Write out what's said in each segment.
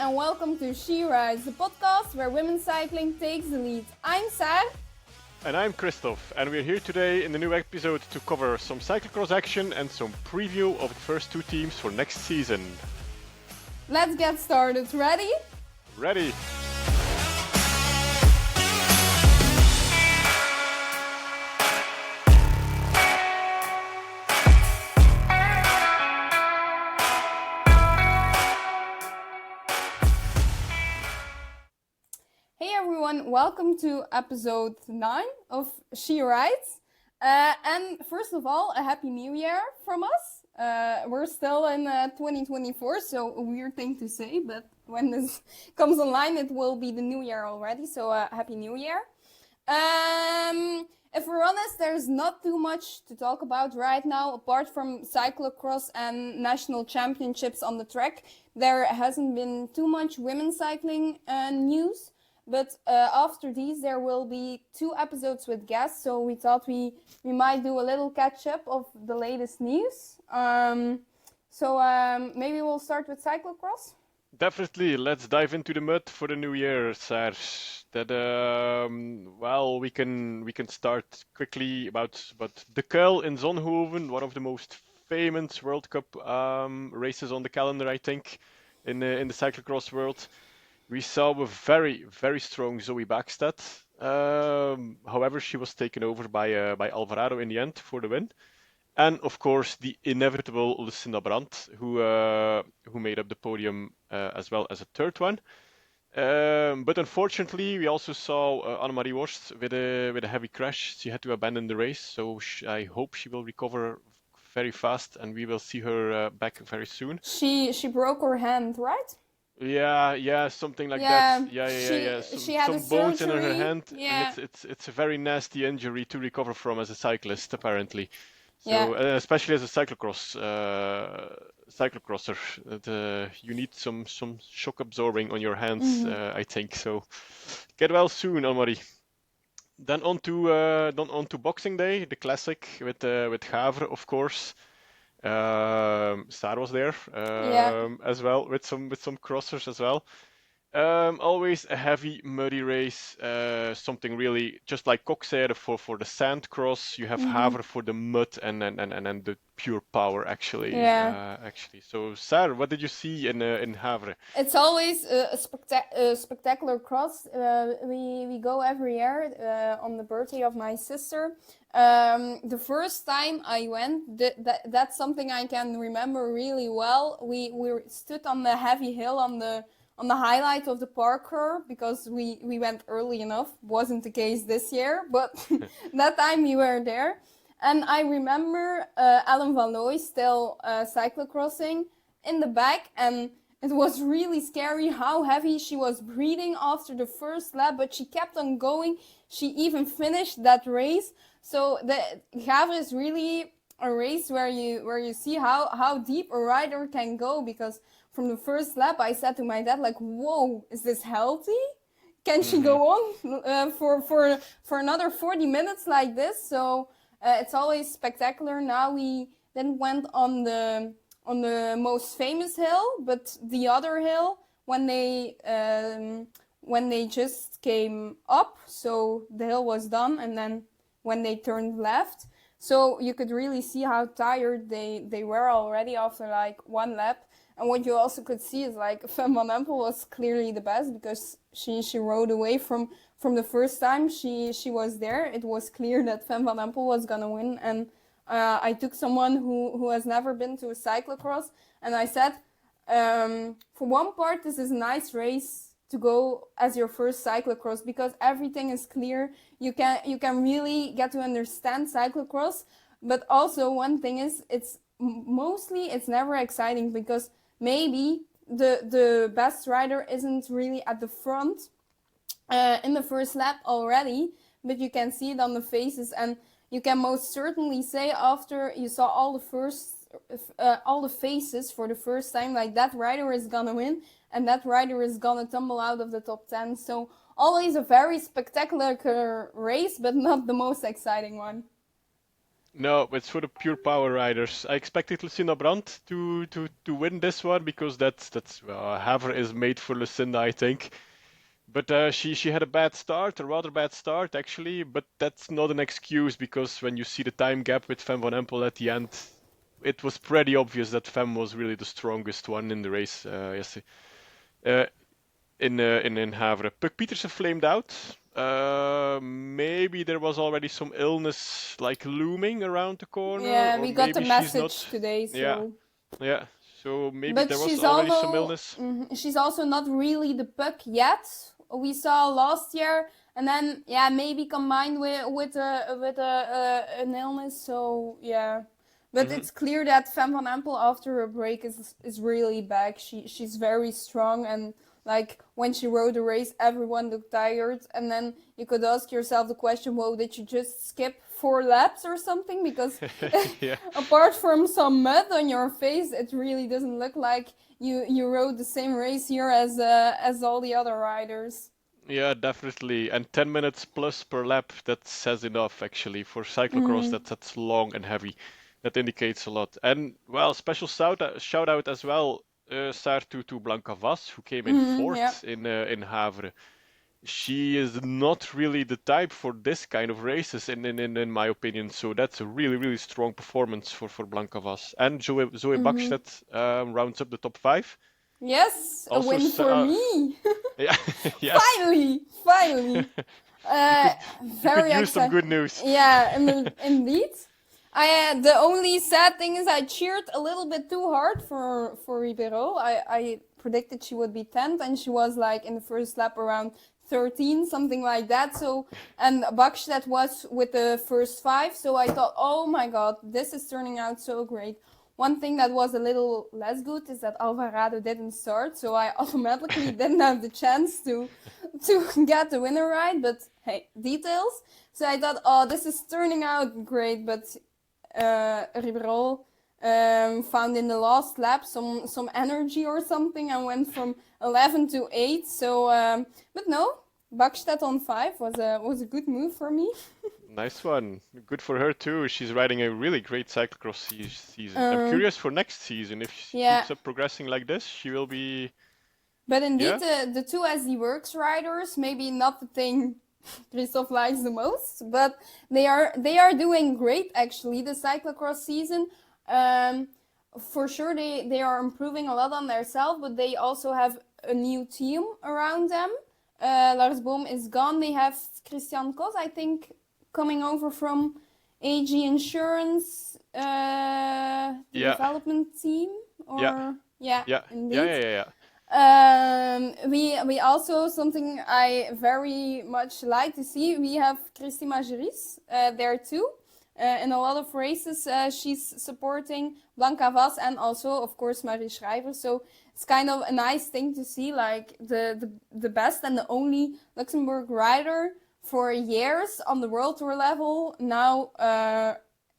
and welcome to She Rides, the podcast where women's cycling takes the lead. I'm Saar. And I'm Kristof, and we're here today in the new episode to cover some cyclocross action and some preview of the first two teams for next season. Let's get started. Ready? Ready! Hey everyone, welcome to episode 9 of She Rides. And first of all, a happy new year from us. We're still in 2024, so a weird thing to say, but when this comes online, it will be the new year already, so happy new year. If we're honest, there's not too much to talk about right now, apart from cyclocross and national championships on the track. There hasn't been too much women's cycling news. But after these, there will be 2 episodes with guests, so we thought we might do a little catch-up of the latest news. So maybe we'll start with cyclocross? Definitely, let's dive into the mud for the new year, Saar. That we can start quickly about the Kuil in Zonhoven, one of the most famous World Cup races on the calendar, I think, in the cyclocross world. We saw a very, very strong Zoe Backstedt. However, she was taken over by Alvarado in the end for the win. And of course, the inevitable Lucinda Brandt, who made up the podium as well as a third one. But unfortunately, we also saw Annemarie Worst with a heavy crash. She had to abandon the race, so I hope she will recover very fast, and we will see her back very soon. She broke her hand, right? Yeah, something like Yeah, that. Yeah. she had Some a bones in her surgery. hand, Yeah. and it's a very nasty injury to recover from as a cyclist, apparently. So Yeah. especially as a cyclocrosser, you need some shock absorbing on your hands, I think. So get well soon, Anne-Marie. Then on to Boxing Day, the classic with Gavre, of course. Saar was there Yeah. as well with some crossers as well. Always a heavy, muddy race. Something really just like Kok said for the sand cross. You have Haver for the mud and the pure power actually. Yeah. So Saar, what did you see in Havre? It's always a spectacular cross. We go every year on the birthday of my sister. The first time I went, that's something I can remember really well. We stood on the heavy hill on the highlight of the parkour because we went early enough. Wasn't the case this year, but that time we were there. And I remember Ellen van Looy still cyclocrossing in the back, and it was really scary how heavy she was breathing after the first lap, but she kept on going. She even finished that race. So the Gavre is really a race where you see how deep a rider can go, because from the first lap I said to my dad, like, whoa, is this healthy? Can she go on for another 40 minutes like this? So it's always spectacular. Now we then went on the most famous hill, but the other hill when they just came up, so the hill was done, and then when they turned left, so you could really see how tired they were already after like 1 lap. And what you also could see is like Femmes van Empel was clearly the best, because she rode away from the first time she was there. It was clear that Femmes van Empel was gonna win, and I took someone who has never been to a cyclocross, and I said, for one part, this is a nice race to go as your first cyclocross, because everything is clear. You can really get to understand cyclocross. But also one thing is, it's never exciting, because maybe the best rider isn't really at the front in the first lap already, but you can see it on the faces, and you can most certainly say after you saw all the faces for the first time, like, that rider is gonna win and that rider is gonna tumble out of the top 10. So always a very spectacular race, but not the most exciting one. No, it's for the pure power riders. I expected Lucinda Brandt to win this one because that's Havre is made for Lucinda, I think. But she had a bad start, a rather bad start actually. But that's not an excuse because when you see the time gap with Fem van Empel at the end, it was pretty obvious that Fem was really the strongest one in the race. Yes, uh, in Havre. Puck Pietersen flamed out. Maybe there was already some illness like looming around the corner, Yeah, or we got the maybe she's not. message today, Yeah, so. yeah. So maybe But there was already some illness. she's also not really the Puck yet. We saw last year, and then yeah, maybe combined with an illness. So yeah, but Hmm. it's clear that Fem van Empel after a break is really back. She's very strong, and like when she rode the race, everyone looked tired, and then you could ask yourself the question, "Whoa, did you just skip 4 laps or something?" Because Yeah. apart from some mud on your face, it really doesn't look like you rode the same race here as all the other riders. Yeah, definitely. And 10 minutes plus per lap, that says enough actually. For cyclocross, Mm. that's long and heavy. That indicates a lot. And well, special shout out as well, Saar, to Blanca Vas, who came in Yeah. fourth in Havre. She is not really the type for this kind of races, in my opinion. So that's a really strong performance for Blanca Vas. And Zoe Bakstedt rounds up the top five. Yes, a Also, win for me. yeah, yes. Finally. You Uh, could you could very use some excited. good news. Yeah, indeed. The only sad thing is I cheered a little bit too hard for Ribeiro. I predicted she would be 10th, and she was like in the first lap around 13, something like that. So, and Bakstedt was with the first 5. So I thought, oh my god, this is turning out so great. One thing that was a little less good is that Alvarado didn't start, so I automatically didn't have the chance to get the winner right. But hey, details. So I thought, oh, this is turning out great. But Ribeiro found in the last lap some energy or something and went from 11 to 8. So, but no, Bakstedt on 5 was a good move for me. Nice one. Good for her too. She's riding a really great cyclocross season. I'm Um, curious for next season. If she yeah, keeps up progressing like this, she will be. but indeed, Yeah? the two SD Works riders, maybe not the thing Kristof likes the most, but they are doing great actually. The cyclocross season, um, for sure they are improving a lot on themselves, but they also have a new team around them. Lars Boom is gone. They have Christian Kos, I think, coming over from AG Insurance, the Yeah. development team, Yeah. or yeah, Yeah. Yeah. indeed. Yeah. Yeah. Yeah. We also, something I very much like to see, we have Christy Majeris there too. In a lot of races, she's supporting Blanca Vas and also, of course, Marie Schrijver. So it's kind of a nice thing to see, like the best and the only Luxembourg rider for years on the world tour level now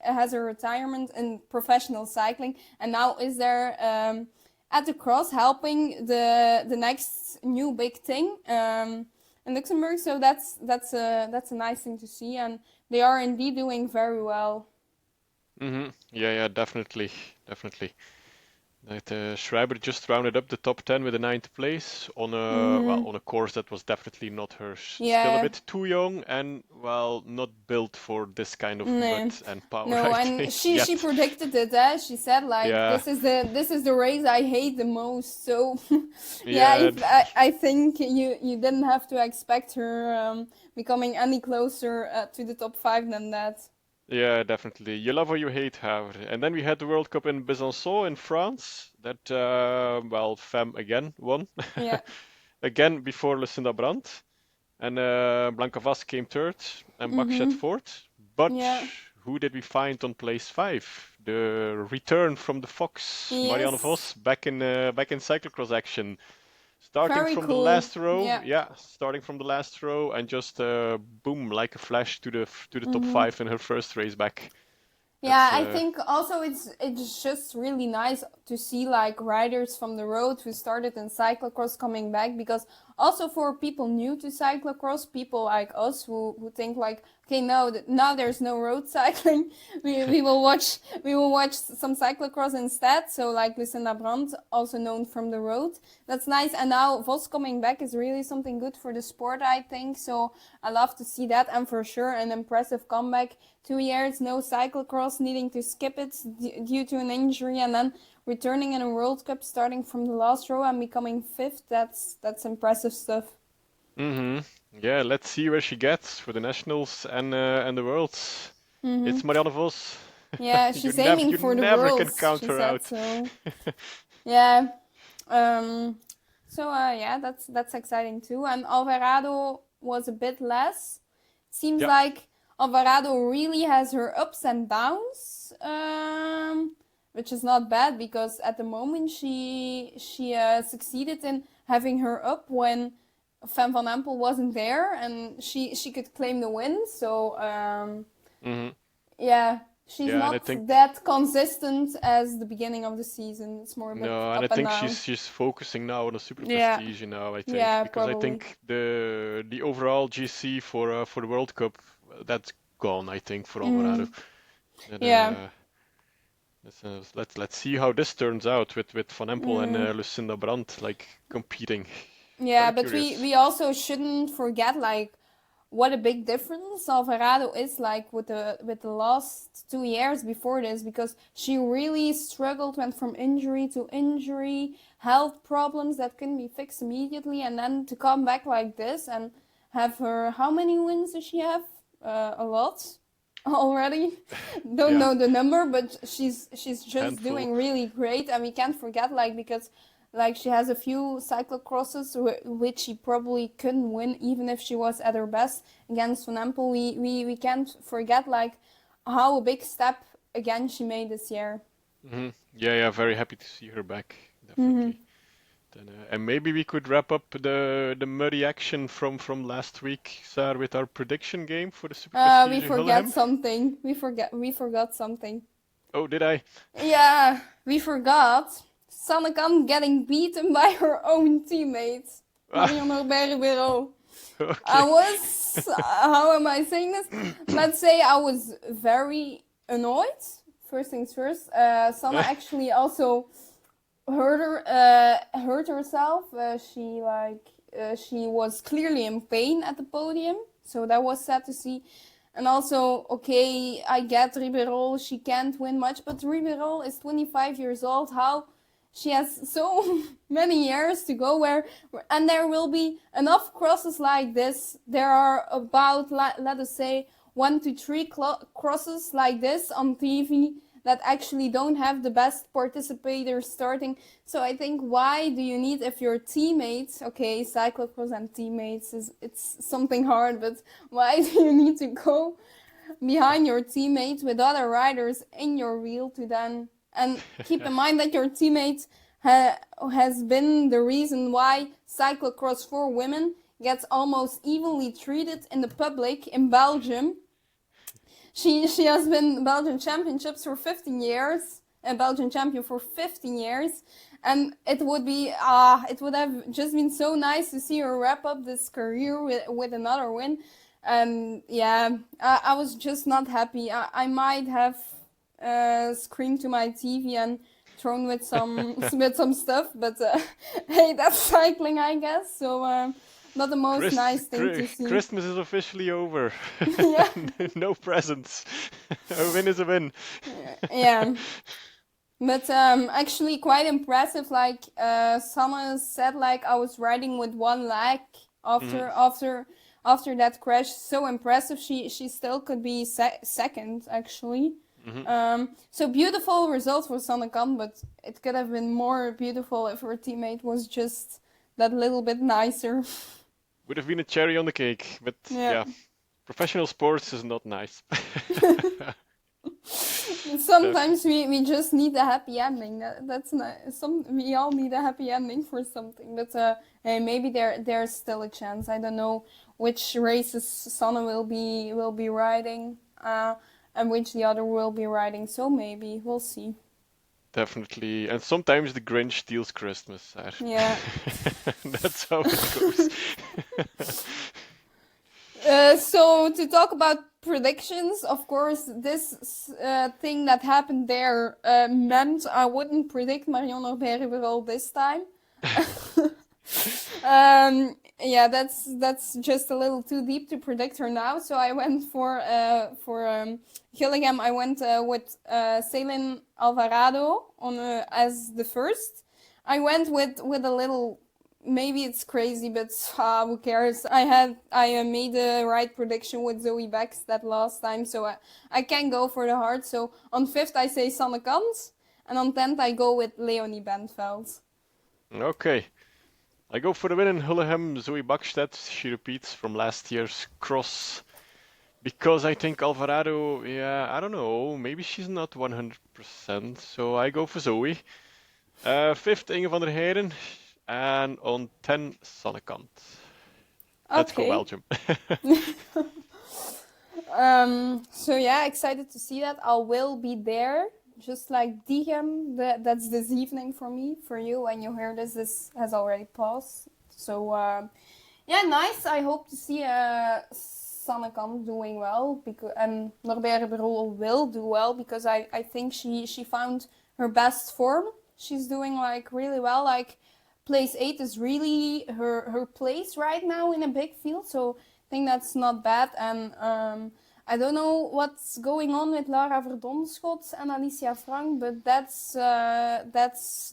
has a retirement in professional cycling, and now is there at the cross helping the next new big thing in Luxembourg. So that's a nice thing to see, and they are indeed doing very well. Mm-hmm. Yeah. Yeah. Definitely. Definitely. That Schreiber just rounded up the top 10 with a ninth place on a on a course that was definitely not hers. Still a Yeah. bit too young and well not built for this kind of mud No, and power no, riding and she yet. predicted it. Eh? She said like Yeah, this is the race I hate the most. So yeah, yeah, I think you didn't have to expect her becoming any closer to the top 5 than that. yeah, definitely. You love or you hate Havre. And then we had the World Cup in Besançon in France. That well, Femme again won Yeah. again before Lucinda Brandt. And Blanca Vas came third and Bakset fourth. But Yeah. who did we find on place five? The return from the Fox, Marianne Yes. Vos, back in cyclocross action. Starting Very from the cool. last row, Yeah. yeah, starting from the last row and just boom, like a flash to the top five in her first race back. Yeah, That's I think also it's just really nice to see like riders from the road who started in cyclocross coming back, because also for people new to cyclocross, people like us who think like, okay, no, now there's no road cycling. We will watch some cyclocross instead. So like Lucinda Brandt, also known from the road. That's nice. And now Vos coming back is really something good for the sport, I think. So I love to see that, and for sure an impressive comeback. 2 years no cyclocross, needing to skip it due to an injury, and then returning in a World Cup, starting from the last row and becoming fifth. That's impressive stuff. Yeah, let's see where she gets for the nationals and the worlds. It's Marianne Vos. Yeah, You she's aiming you for the never can worlds, count she her said, out. so yeah. Yeah, that's exciting too. And Alvarado was a bit less. Seems Yeah. like Alvarado really has her ups and downs, which is not bad, because at the moment she succeeded in having her up when Van Van Empel wasn't there, and she could claim the win. So yeah, she's Yeah, and I not think that consistent as the beginning of the season. It's more a bit no, and I up and think down. she's focusing now on the super Yeah, prestige now, I think, yeah, because I probably. think the overall GC for the World Cup, that's gone, I think, for Alvarado. That, Yeah. let's see how this turns out with Van Empel and Mm. Lucinda Brandt like competing. Yeah, Very but curious. we also shouldn't forget like what a big difference Alvarado is like with the last 2 years before this, because she really struggled, went from injury to injury, health problems that couldn't be fixed immediately, and then to come back like this and have her, how many wins does she have? A lot already. Don't Yeah, know the number, but she's just handful. doing really great, and we can't forget like, because like she has a few cyclocrosses which she probably couldn't win even if she was at her best against Van Empel. We can't forget like how a big step again she made this year. Yeah, very happy to see her back, definitely. Then, and maybe we could wrap up the muddy action from last week, Saar, with our prediction game for the Super We Prestige in forget Hullegem. something. We forgot something. Oh, did I? Yeah, we forgot. Sannekan getting beaten by her own teammate, Ah, Marion Ribeiro. I okay. was, how am I saying this? Let's say I was very annoyed. First things first. Sanne actually also hurt herself. She was clearly in pain at the podium, so that was sad to see. And also, okay, I get Ribeiro, she can't win much, but Ribeiro is 25 years old. How she has so many years to go, and there will be enough crosses like this. There are about, let us say, 1 to 3 crosses like this on TV that actually don't have the best participators starting. So I think, why do you need, if your teammates, okay, cyclocross and teammates it's something hard, but why do you need to go behind your teammates with other riders in your wheel to then, and keep in mind that your teammate has been the reason why cyclocross for women gets almost evenly treated in the public in Belgium. She has been Belgian championships for 15 years, a Belgian champion for 15 years, and it would have just been so nice to see her wrap up this career with another win. And yeah, I was just not happy. I might have screamed to my TV and thrown with some stuff, but hey, that's cycling, I guess. So not the most nice thing to see. Christmas is officially over. Yeah. No presents. A win is a win. Yeah. But actually quite impressive. Like someone said, like I was riding with one leg after that crash. So impressive. She still could be second actually. So beautiful result for Sannekan, but it could have been more beautiful if her teammate was just that little bit nicer. Would have been a cherry on the cake, but Yeah. professional sports is not nice. Sometimes we just need a happy ending. That's not we all need a happy ending for something. But hey, maybe there's still a chance. I don't know which races Sanne will be riding, and which the other will be riding. So maybe we'll see. Definitely. And sometimes the Grinch steals Christmas, Saar. Yeah. That's how it goes. So to talk about predictions, of course, this thing that happened there meant I wouldn't predict Marion Norbert this time. Yeah, that's just a little too deep to predict her now. So I went for Gillingham. I went with Ceylin Alvarado on as the first. I went with a little. Maybe it's crazy, but who cares? I made the right prediction with Zoe Becks that last time, so I can go for the heart. So on 5th I say Sanne Kant, and on 10th I go with Leonie Bentveld. Okay. I go for the win in Gillingham, Zoe Bakstedt. She repeats from last year's cross. Because I think Alvarado, yeah, I don't know, maybe she's not 100%, so I go for Zoe. 5th, Inge van der Heijden. And on 10, Sonnekant. Let's go Belgium. So yeah, excited to see that. I will be there, just like Diegem. That's this evening for me. For you, when you hear this, this has already passed. So yeah, nice. I hope to see Sonnekant doing well, because and Norbert Berol will do well, because I think she found her best form. She's doing like really well. Like place 8 is really her place right now in a big field, so I think that's not bad. And I don't know what's going on with Lara Verdonschot and Alicia Frank, but that's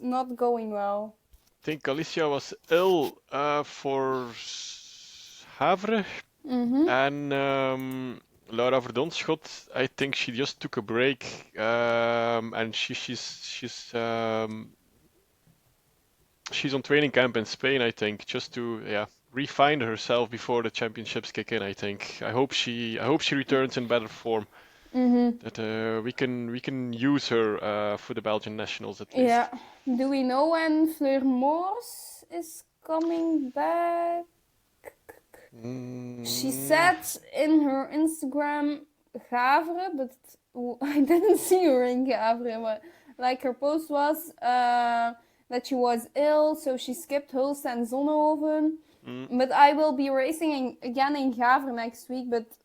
not going well. I think Alicia was ill for Havre, and Laura Verdonschot, I think she just took a break, and she's on training camp in Spain, I think, just to refine herself before the championships kick in. I think. I hope she returns in better form. That we can use her for the Belgian nationals at least. Yeah. Do we know when Fleur Moors is coming back? She said in her Instagram Gavre, but I didn't see her in Gavre. But like her post was that she was ill, so she skipped Hulst and Zonhoven. But I will be racing again in Gavre next week, but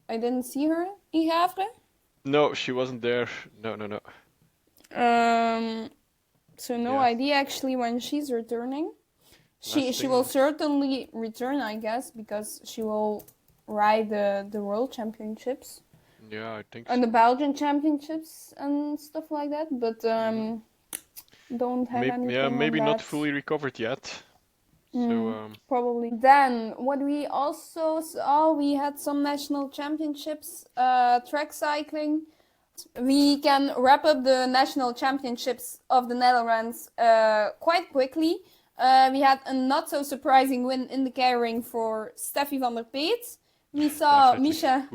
I didn't see her in Gavre. No, she wasn't there. No. So no idea actually when she's returning. She will certainly return, I guess, because she will ride the World Championships. Yeah, I think and so. the Belgian Championships and stuff like that, but don't have anything Yeah, maybe on not that. fully recovered yet. So Probably. Then what we also saw, we had some national championships, track cycling. We can wrap up the national championships of the Netherlands quite quickly. We had a not so surprising win in the K-ring for Steffi van der Peet. We saw Misha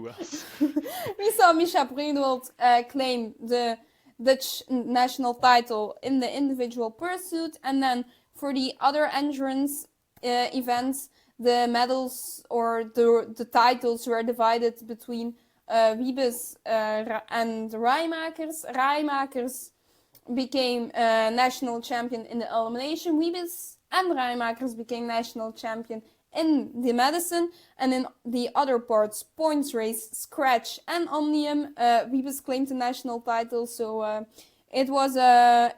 Brunvold claim the Dutch national title in the individual pursuit, and then for the other endurance events, the medals or the titles were divided between Wiebes and Rijmakers. Rijmakers became national champion in the elimination. Wiebes and Rijmakers became national champion in the medicine, and in the other parts, points race, scratch, and omnium, Wiebes claimed the national title. So it was a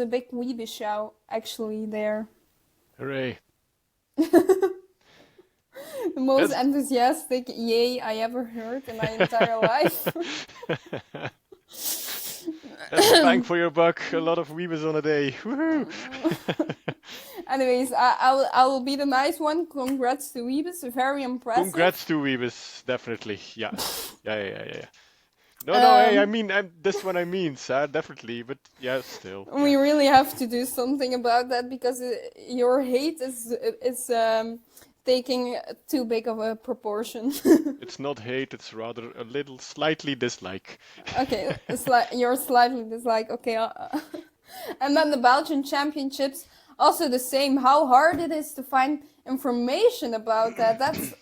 big Wiebes show actually there. hooray! The most enthusiastic yay I ever heard in my entire life. That's bang for your buck. A lot of Weebes on a day. Woohoo! Anyways, I will be the nice one. Congrats to Wiebes, very impressive. Congrats to Weebes, definitely. Yeah. No, hey, I mean, this one I mean, Saar, definitely, but yeah, still. We really have to do something about that, because your hate is taking too big of a proportion. It's not hate, it's rather a little slightly dislike. Okay, you're slightly dislike. Okay, and then the Belgian Championships, also the same. How hard it is to find information about that. That's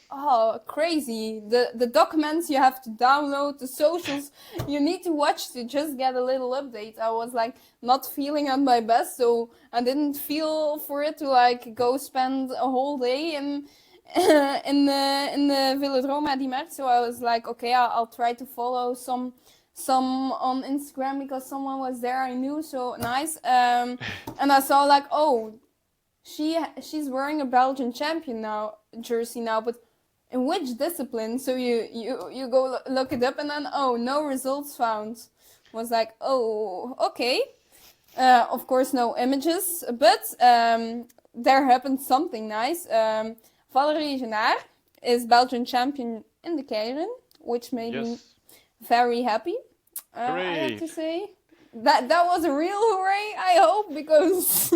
crazy. The documents you have to download, the socials you need to watch to just get a little update. I was like not feeling at my best, so I didn't feel for it to like go spend a whole day in in the Velodrome at die Merk. So I was like, okay, I'll try to follow some on Instagram because someone was there I knew, so nice. And I saw like, oh, she's wearing a Belgian champion jersey now, but in which discipline? So you go look it up, and then no results found. Was like, oh, okay. Of course, no images, but there happened something nice. Valerie Genard is Belgian champion in the Keirin, which made me very happy. I have to say that was a real hooray. I hope, because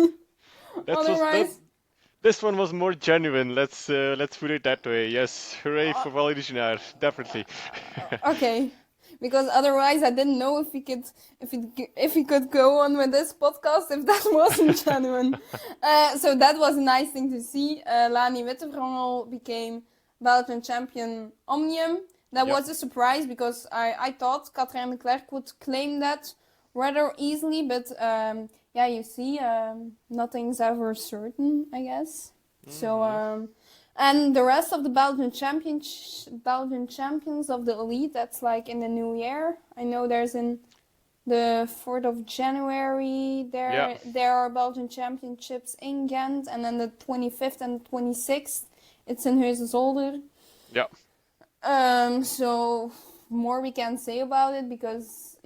otherwise. This one was more genuine. Let's put it that way. Yes, hooray for Valerie Genard, definitely. Okay, because otherwise I didn't know if he could go on with this podcast if that wasn't genuine. So that was a nice thing to see. Lani Wittevrangel became Belgian champion Omnium. That was a surprise because I thought Katrin de Klerk would claim that rather easily, but you see, nothing's ever certain, I guess. Mm-hmm. So, and the rest of the Belgian champions of the elite, that's like in the new year. I know there's in the 4th of January, there are Belgian championships in Ghent, and then the 25th and 26th, it's in Heusden-Zolder. Yeah. So more we can say about it because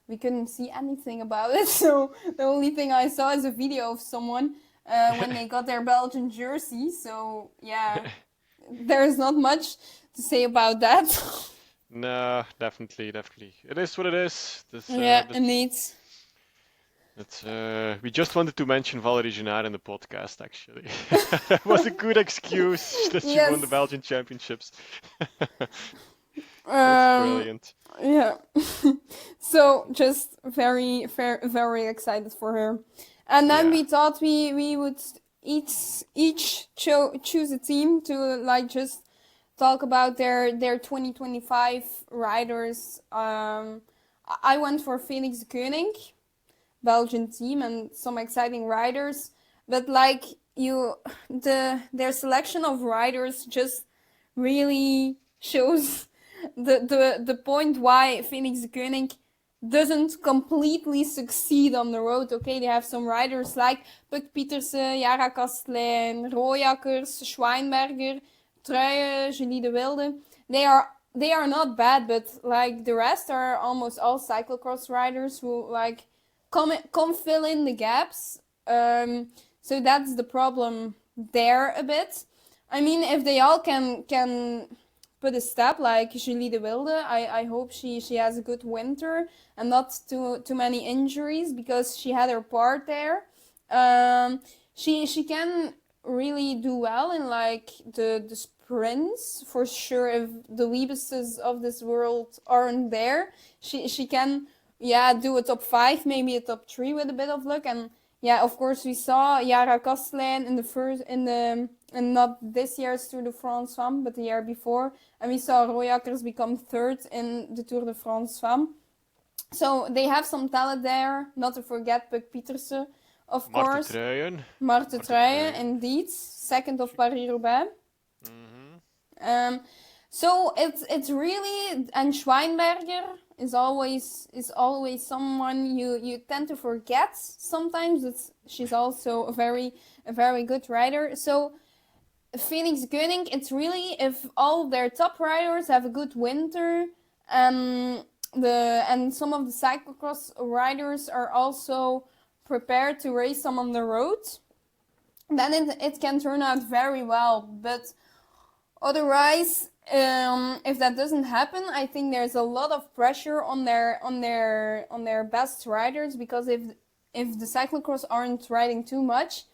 we couldn't see anything about it. So the only thing I saw is a video of someone when they got their Belgian jersey. So there's not much to say about that. No, definitely. It is what it is. Indeed. We just wanted to mention Valerie Genard in the podcast, actually. That was a good excuse that she won the Belgian championships. That's brilliant. Yeah. So just very, very, very excited for her. And then we thought we would each choose a team to like just talk about their 2025 res. I went for Phoenix de Koning, Belgian team, and some exciting riders, but like their selection of riders just really shows the point why Phoenix de Koning doesn't completely succeed on the road. Okay, they have some riders like Puck Pietersen, Jara Kastelein, Rooijakkers, Schweinberger, Truije, Julie de Wilde. They are not bad, but like the rest are almost all cyclocross riders who like come fill in the gaps. So that's the problem there a bit. I mean, if they all can put a step like Julie de Wilde, I hope she has a good winter and not too many injuries, because she had her part there. She can really do well in like the sprints for sure. If the Liebeses of this world aren't there, she can do a top 5, maybe a top 3 with a bit of luck. And of course we saw Jara Kastelein in not this year's Tour de France Femmes, but the year before, and we saw Rooijakkers become 3rd in the Tour de France Femmes. So they have some talent there. Not to forget Puck Pietersen, of course. Marten Truije, indeed, 2nd of Paris-Roubaix. Mm-hmm. So it's really, and Schweinberger is always someone you tend to forget sometimes. She's also a very good rider. So Phoenix de Koning, it's really if all their top riders have a good winter, and some of the cyclocross riders are also prepared to race some on the road, then it can turn out very well. But otherwise, if that doesn't happen, I think there's a lot of pressure on their best riders, because if the cyclocross aren't riding too much,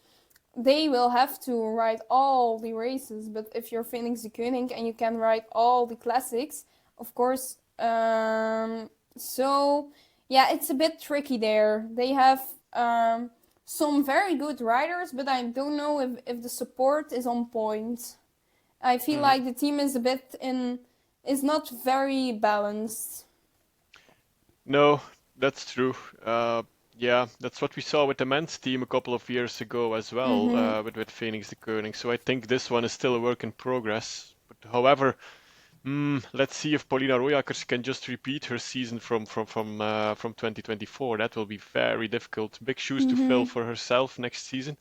they will have to ride all the races. But if you're Phoenix de Koning and you can ride all the classics, of course, so it's a bit tricky there. They have some very good riders, but I don't know if the support is on point. I feel like the team is is not very balanced. No, that's true. Yeah, that's what we saw with the men's team a couple of years ago as well, with Phoenix de Koning. So I think this one is still a work in progress. But however, let's see if Paulina Royakkers can just repeat her season from 2024. That will be very difficult. Big shoes to fill for herself next season.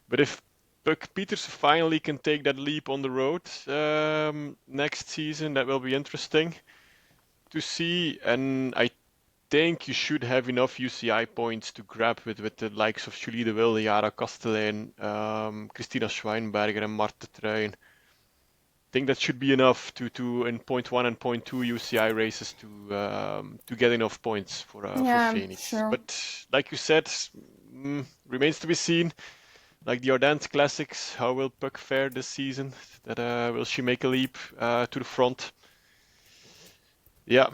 But if Puck Peters finally can take that leap on the road next season, that will be interesting to see. And I think you should have enough UCI points to grab with the likes of Julie de Wilde, Yara Kastelein, Christina Schweinberger, and Marte Truijn. I think that should be enough to in point 1 and point 2 UCI races to get enough points for Phoenix. Sure. But like you said, remains to be seen. Like the Ardennes Classics, how will Puck fare this season? Will she make a leap to the front? Yeah,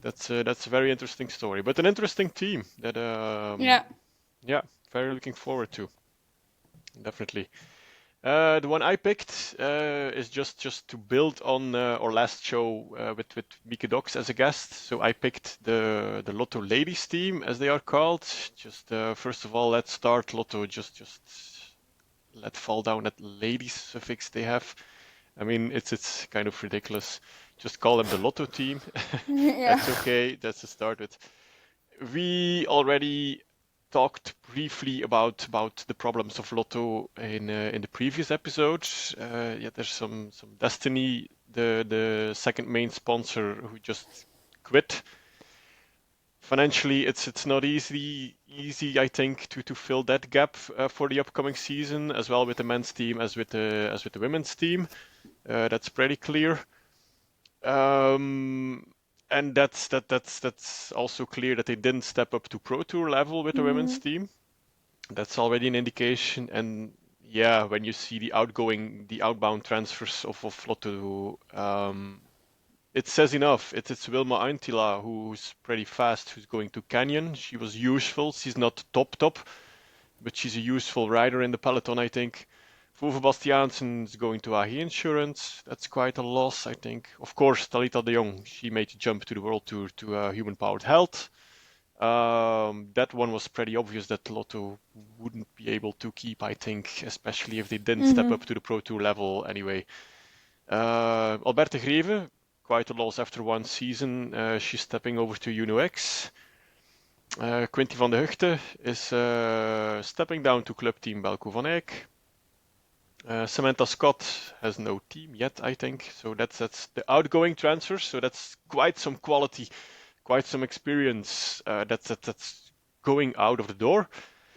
that's a very interesting story, but an interesting team that yeah, very looking forward to. Definitely. The one I picked is just to build on our last show with Mieke Dox as a guest. So I picked the Lotto Ladies team, as they are called. Just first of all, let's start Lotto. Just let fall down that ladies suffix they have. I mean, it's kind of ridiculous. Just call them the Lotto team. That's okay. That's to start with. We already talked briefly about the problems of Lotto in the previous episode. Yeah, there's some Destiny, the second main sponsor, who just quit. Financially, it's not easy, I think, to fill that gap for the upcoming season, as well with the men's team as with the women's team. That's pretty clear. And that's also clear that they didn't step up to Pro Tour level with the women's team. That's already an indication. And yeah, when you see the outbound transfers of Lotto, it says enough. It's Wilma Aintila, who's pretty fast, who's going to Canyon. She was useful. She's not top, but she's a useful rider in the peloton, I think. Vove Bastiaansen is going to AG Insurance. That's quite a loss, I think. Of course, Talita de Jong, she made the jump to the World Tour to Human Powered Health. That one was pretty obvious that Lotto wouldn't be able to keep, I think, especially if they didn't step up to the Pro Tour level anyway. Alberta Greve, quite a loss after one season. She's stepping over to UNOX. Quinty van de Heugte is stepping down to Club Team Belco van Eyck. Samantha Scott has no team yet, I think. So that's the outgoing transfers. So that's quite some quality, quite some experience that's going out of the door.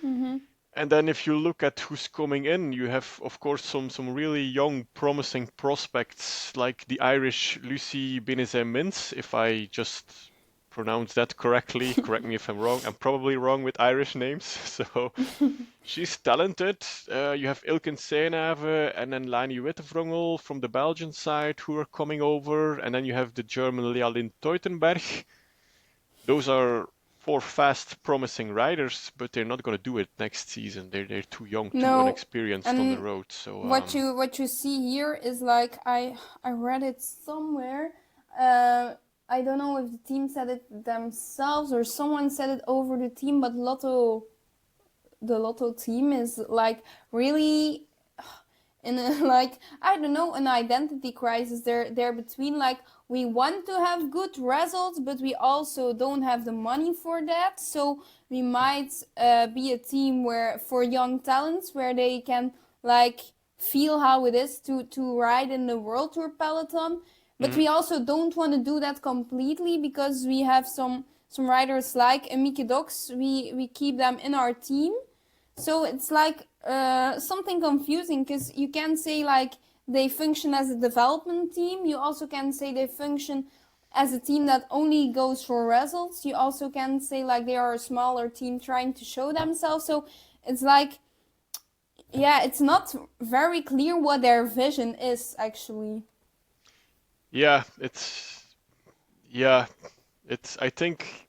And then if you look at who's coming in, you have, of course, some really young, promising prospects like the Irish Lucy Benezet-Mintz, if I just pronounce that correctly. Correct me if I'm wrong. I'm probably wrong with Irish names. So she's talented. You have Ilken Seenave and then Lani Wittevrongel from the Belgian side who are coming over. And then you have the German Lealin Teutenberg. Those are 4 fast, promising riders, but they're not going to do it next season. They're too young, too inexperienced on the road. So what you see here is like I read it somewhere. I don't know if the team said it themselves or someone said it over the team, but the Lotto team is like really in a, like, I don't know, an identity crisis. They're between like, we want to have good results, but we also don't have the money for that. So we might be a team where for young talents where they can like feel how it is to ride in the World Tour peloton. But we also don't want to do that completely because we have some riders like Mieke Dox. We keep them in our team. So it's like something confusing because you can say like they function as a development team. You also can say they function as a team that only goes for results. You also can say like they are a smaller team trying to show themselves. So it's like, yeah, it's not very clear what their vision is actually. Yeah, I think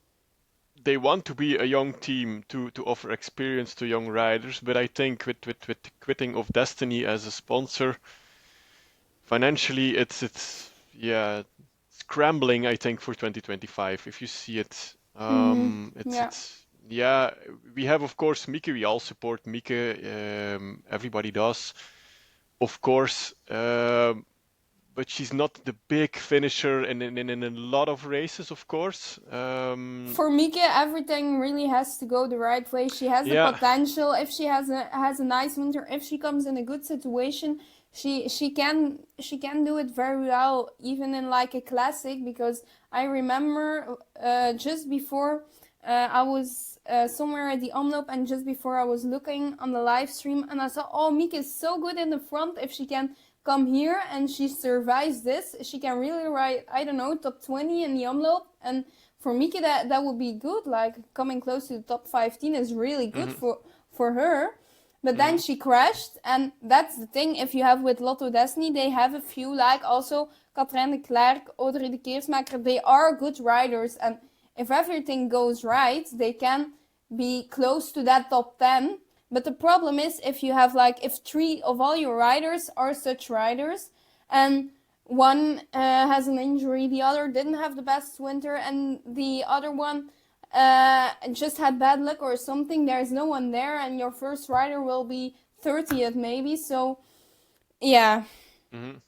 they want to be a young team to offer experience to young riders, but I think with the quitting of Destiny as a sponsor, financially it's yeah scrambling, I think, for 2025. If you see it, Yeah. it's yeah. We have, of course, Mieke. We all support Mieke. Everybody does, of course. But she's not the big finisher in a lot of races, of course. For Mieke, everything really has to go the right way. She has the Yeah. potential. If she has a nice winter, if she comes in a good situation, she can do it very well, even in like a classic. Because I remember just before I was somewhere at the envelope, and just before I was looking on the live stream, and I saw, oh, Mieke is so good in the front. If she can come here and she survives this, she can really ride, I don't know, top 20 in the envelope. And for Mieke, that would be good. Like coming close to the top 15 is really good for her. But then she crashed, and that's the thing. If you have with Lotto Destiny, they have a few, like also Katrijn de Klerk, Audrey de Keersmaker. They are good riders, and if everything goes right, they can be close to that top 10. But the problem is, if you have like, if 3 of all your riders are such riders, and one has an injury, the other didn't have the best winter, and the other one just had bad luck or something, there's no one there, and your first rider will be 30th maybe. So yeah,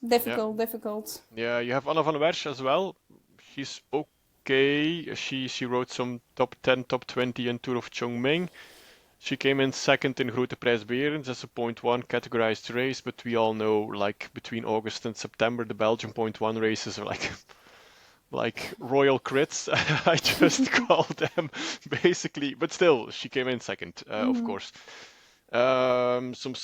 difficult. Yeah, you have Anna van der Wersch as well. She's okay. She rode some top 10, top 20 in Tour of Chongming. She came in second in Grote Prijs Berens as a point 1 categorized race, but we all know, like, between August and September, the Belgian point 1 races are like royal crits. I just call them basically, but still, she came in second, of course. Some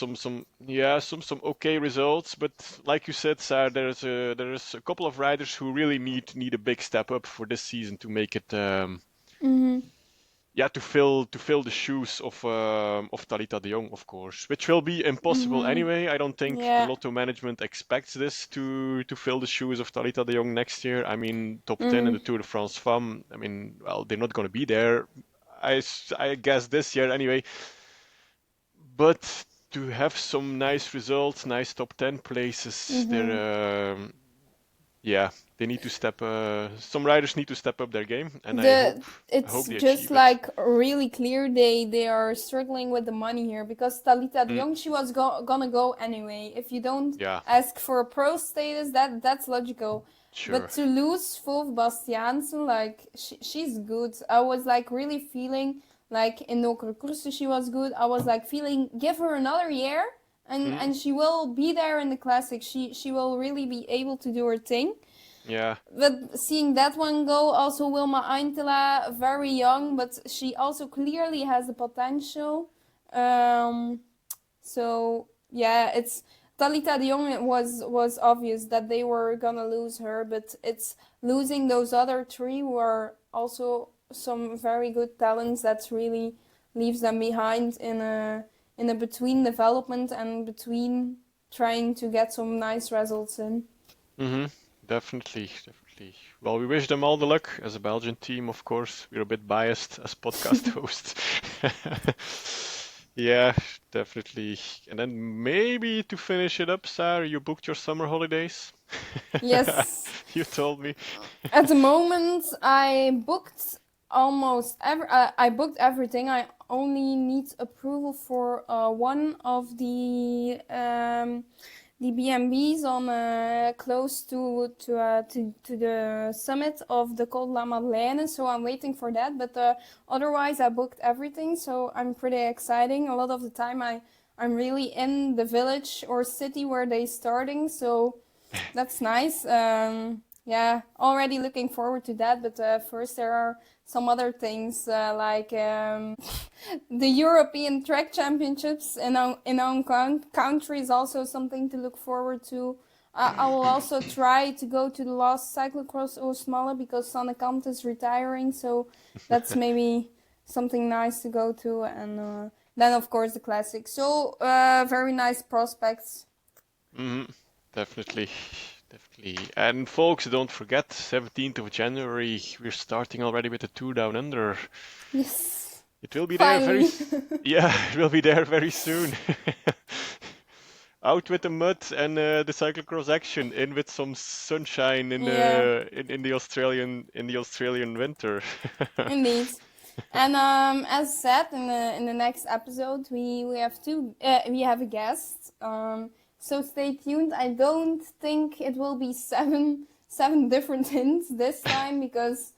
okay results, but like you said, Saar, there's a couple of riders who really need a big step up for this season to make it. Yeah, to fill the shoes of Talita de Jong, of course, which will be impossible anyway. I don't think the Lotto management expects this to fill the shoes of Talita de Jong next year. I mean, top 10 in the Tour de France Femmes. I mean, well, they're not going to be there. I guess this year anyway. But to have some nice results, nice top 10 places, they're yeah, they need to step. Some riders need to step up their game, and I hope It's they just achieve it. like really clear they are struggling with the money here, because Talita de Jong, she was gonna go anyway. If you don't Yeah, ask for a pro status, that's logical. sure. But to lose Wolf Bastiaansen, like she's good. I was like really feeling like in Nokere Koersen she was good. I was like feeling, give her another year, and she will be there in the classic. She will really be able to do her thing. Yeah. But seeing that one go, also Wilma Eintela, very young, but she also clearly has the potential. So yeah, it's Talita de Jong. It was obvious that they were gonna lose her, but it's losing those other 3 who are also some very good talents that really leaves them behind in a between development and between trying to get some nice results in. Definitely. Well, we wish them all the luck as a Belgian team, of course. We're a bit biased as podcast hosts. Yeah, definitely. And then maybe to finish it up, Saar, you booked your summer holidays? Yes. You told me. At the moment, I booked I booked everything. I only need approval for one of the B&Bs on close to the summit of the Col de la Madeleine, so I'm waiting for that. But otherwise, I booked everything, so I'm pretty exciting. A lot of the time, I'm really in the village or city where they're starting, so that's nice. Yeah, already looking forward to that. But first, there are some other things like the European Track Championships in our country is also something to look forward to. I will also try to go to the last cyclocross Oostmalle because Sannekant is retiring, so that's maybe something nice to go to. And then, of course, the classic. So very nice prospects. Definitely. Definitely. And folks, don't forget, 17th of January, we're starting already with the Tour Down Under. Yes. It will be there Finally. yeah, it will be there very soon. Out with the mud and the cyclocross action, in with some sunshine in Yeah. the Australian winter. Indeed. And as said in the next episode, we have a guest. So stay tuned. I don't think it will be seven different hints this time because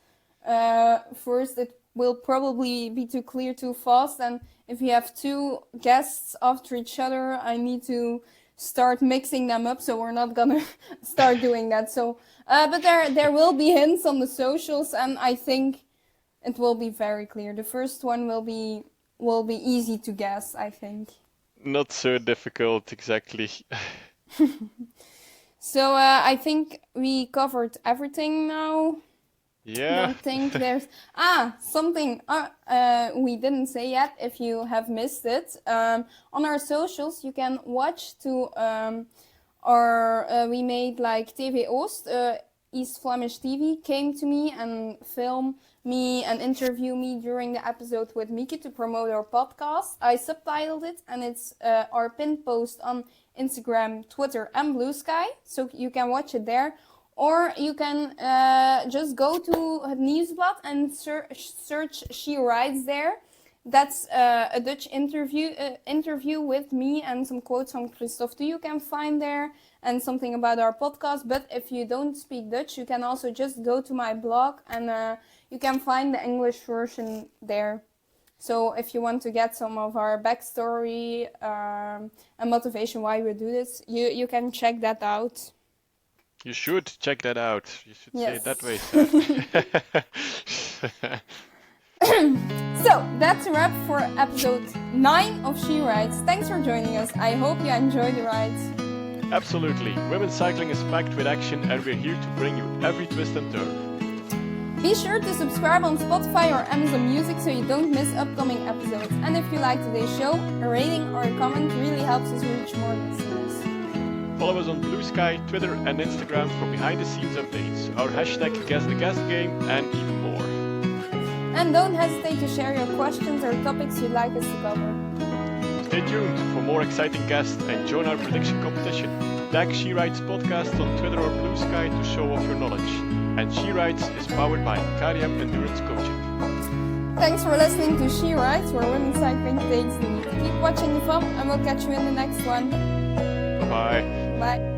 first it will probably be too clear too fast, and if we have two guests after each other, I need to start mixing them up. So we're not gonna start doing that. So, but there will be hints on the socials, and I think it will be very clear. The first one will be easy to guess, I think. Not so difficult, exactly. So I think we covered everything now. Yeah. I don't think there's something we didn't say yet. If you have missed it, on our socials you can watch to we made like TV Oost, East Flemish TV came to me and film me and interview me during the episode with Mieke to promote our podcast. I subtitled it, and it's our pinned post on Instagram, Twitter, and Blue Sky, so you can watch it there. Or you can just go to het Nieuwsblad and search She Rides there. That's a Dutch interview with me and some quotes from Kristof too you can find there, and something about our podcast. But if you don't speak Dutch, you can also just go to my blog and you can find the English version there. So if you want to get some of our backstory and motivation why we do this, you can check that out. You should check that out. You should say it that way, Saar. So that's a wrap for episode 9 of She Rides. Thanks for joining us. I hope you enjoy the ride. Absolutely. Women's cycling is packed with action, and we're here to bring you every twist and turn. Be sure to subscribe on Spotify or Amazon Music so you don't miss upcoming episodes. And if you like today's show, a rating or a comment really helps us reach more listeners. Follow us on Blue Sky, Twitter and Instagram for behind-the-scenes updates, our hashtag Guess the Guest Game, and even more. And don't hesitate to share your questions or topics you'd like us to cover. Stay tuned for more exciting guests and join our prediction competition. Tag She Rides Podcast on Twitter or Blue Sky to show off your knowledge. And She Rides is powered by KDM Endurance Coaching. Thanks for listening to She Rides, where women's cycling takes the lead. Keep watching the film, and we'll catch you in the next one. Bye. Bye.